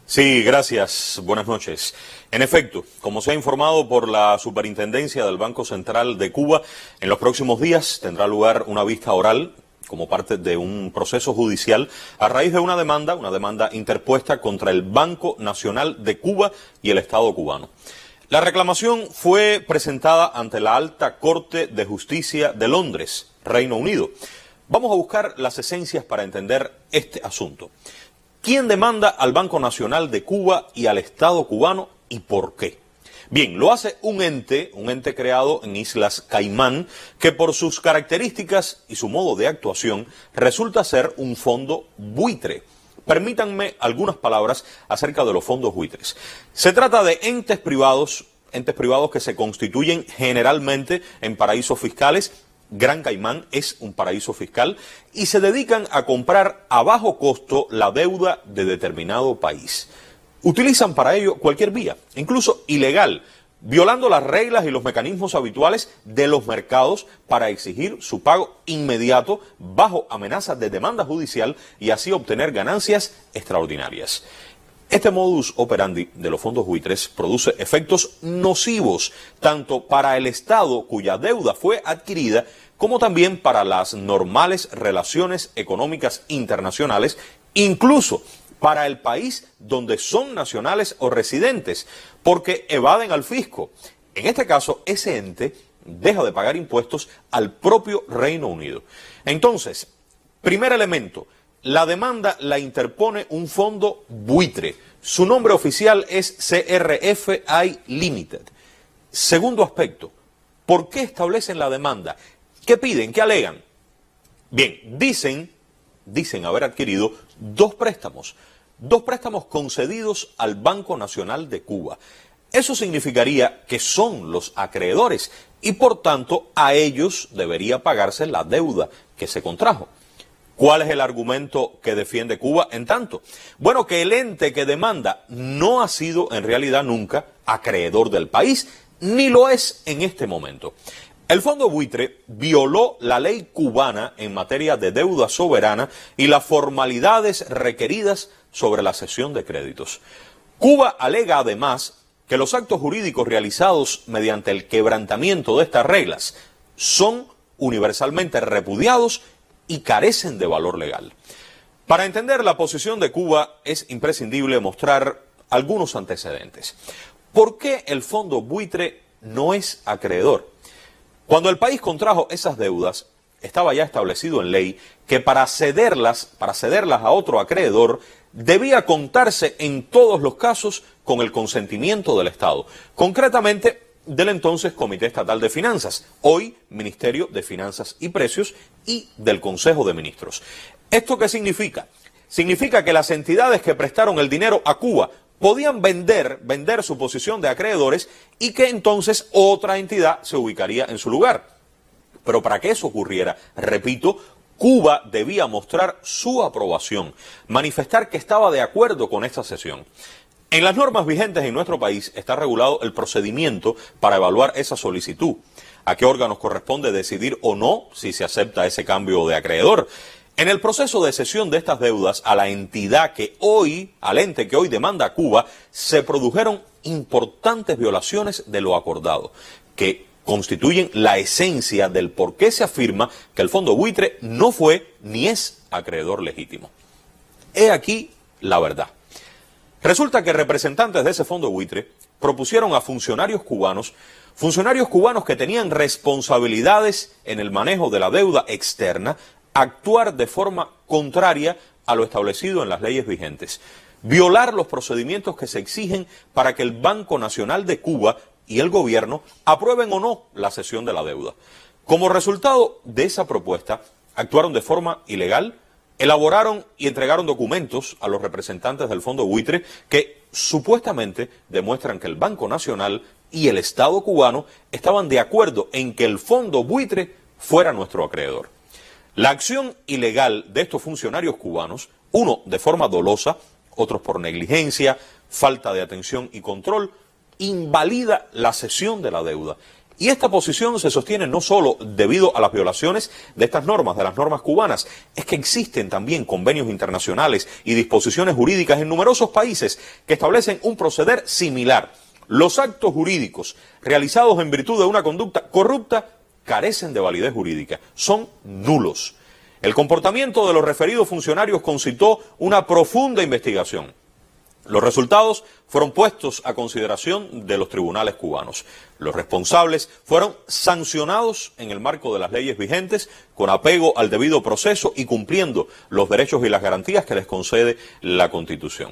Sí, gracias. Buenas noches. En efecto, como se ha informado por la Superintendencia del Banco Central de Cuba, en los próximos días tendrá lugar una vista oral como parte de un proceso judicial a raíz de una demanda interpuesta contra el Banco Nacional de Cuba y el Estado cubano. La reclamación fue presentada ante la Alta Corte de Justicia de Londres, Reino Unido. Vamos a buscar las esencias para entender este asunto. ¿Quién demanda al Banco Nacional de Cuba y al Estado cubano y por qué? Bien, lo hace un ente creado en Islas Caimán, que por sus características y su modo de actuación resulta ser un fondo buitre. Permítanme algunas palabras acerca de los fondos buitres. Se trata de entes privados que se constituyen generalmente en paraísos fiscales. Gran Caimán es un paraíso fiscal y se dedican a comprar a bajo costo la deuda de determinado país. Utilizan para ello cualquier vía, incluso ilegal, violando las reglas y los mecanismos habituales de los mercados para exigir su pago inmediato bajo amenaza de demanda judicial y así obtener ganancias extraordinarias. Este modus operandi de los fondos buitres produce efectos nocivos tanto para el Estado cuya deuda fue adquirida como también para las normales relaciones económicas internacionales, incluso para el país donde son nacionales o residentes, porque evaden al fisco. En este caso, ese ente deja de pagar impuestos al propio Reino Unido. Entonces, primer elemento, la demanda la interpone un fondo buitre. Su nombre oficial es CRFI Limited. Segundo aspecto, ¿por qué establecen la demanda? ¿Qué piden? ¿Qué alegan? Bien, dicen haber adquirido dos préstamos concedidos al Banco Nacional de Cuba. Eso significaría que son los acreedores y por tanto a ellos debería pagarse la deuda que se contrajo. ¿Cuál es el argumento que defiende Cuba en tanto? Bueno, que el ente que demanda no ha sido en realidad nunca acreedor del país, ni lo es en este momento. El fondo buitre violó la ley cubana en materia de deuda soberana y las formalidades requeridas sobre la cesión de créditos. Cuba alega además que los actos jurídicos realizados mediante el quebrantamiento de estas reglas son universalmente repudiados y carecen de valor legal. Para entender la posición de Cuba es imprescindible mostrar algunos antecedentes. ¿Por qué el fondo buitre no es acreedor? Cuando el país contrajo esas deudas, estaba ya establecido en ley que para cederlas a otro acreedor, debía contarse en todos los casos con el consentimiento del Estado, concretamente del entonces Comité Estatal de Finanzas, hoy Ministerio de Finanzas y Precios, y del Consejo de Ministros. ¿Esto qué significa? Significa que las entidades que prestaron el dinero a Cuba podían vender su posición de acreedores y que entonces otra entidad se ubicaría en su lugar. Pero para que eso ocurriera, repito, Cuba debía mostrar su aprobación, manifestar que estaba de acuerdo con esta cesión. En las normas vigentes en nuestro país está regulado el procedimiento para evaluar esa solicitud. ¿A qué órganos corresponde decidir o no si se acepta ese cambio de acreedor? En el proceso de cesión de estas deudas al ente que hoy demanda a Cuba, se produjeron importantes violaciones de lo acordado, que constituyen la esencia del por qué se afirma que el fondo buitre no fue ni es acreedor legítimo. He aquí la verdad. Resulta que representantes de ese fondo buitre propusieron a funcionarios cubanos que tenían responsabilidades en el manejo de la deuda externa, actuar de forma contraria a lo establecido en las leyes vigentes, violar los procedimientos que se exigen para que el Banco Nacional de Cuba y el gobierno aprueben o no la cesión de la deuda. Como resultado de esa propuesta, actuaron de forma ilegal, elaboraron y entregaron documentos a los representantes del fondo buitre que supuestamente demuestran que el Banco Nacional y el Estado cubano estaban de acuerdo en que el fondo buitre fuera nuestro acreedor. La acción ilegal de estos funcionarios cubanos, uno de forma dolosa, otros por negligencia, falta de atención y control, invalida la cesión de la deuda Y esta posición se sostiene no solo debido a las violaciones de estas normas, de las normas cubanas, es que existen también convenios internacionales y disposiciones jurídicas en numerosos países que establecen un proceder similar. Los actos jurídicos realizados en virtud de una conducta corrupta carecen de validez jurídica, son nulos. El comportamiento de los referidos funcionarios concitó una profunda investigación. Los resultados fueron puestos a consideración de los tribunales cubanos. Los responsables fueron sancionados en el marco de las leyes vigentes, con apego al debido proceso y cumpliendo los derechos y las garantías que les concede la Constitución.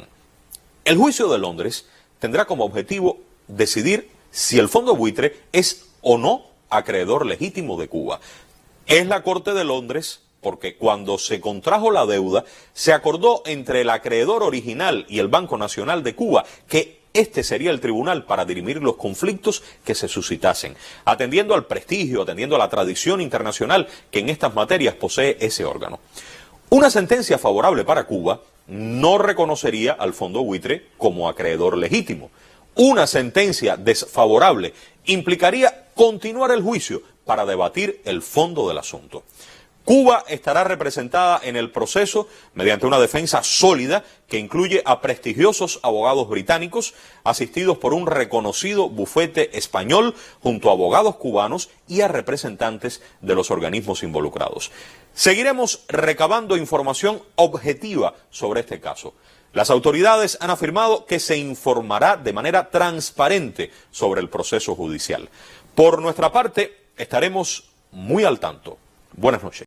El juicio de Londres tendrá como objetivo decidir si el Fondo Buitre es o no acreedor legítimo de Cuba. Es la Corte de Londres porque cuando se contrajo la deuda, se acordó entre el acreedor original y el Banco Nacional de Cuba que este sería el tribunal para dirimir los conflictos que se suscitasen, atendiendo al prestigio, atendiendo a la tradición internacional que en estas materias posee ese órgano. Una sentencia favorable para Cuba no reconocería al Fondo Buitre como acreedor legítimo. Una sentencia desfavorable implicaría continuar el juicio para debatir el fondo del asunto. Cuba estará representada en el proceso mediante una defensa sólida que incluye a prestigiosos abogados británicos asistidos por un reconocido bufete español junto a abogados cubanos y a representantes de los organismos involucrados. Seguiremos recabando información objetiva sobre este caso. Las autoridades han afirmado que se informará de manera transparente sobre el proceso judicial. Por nuestra parte, estaremos muy al tanto. Buenas noches.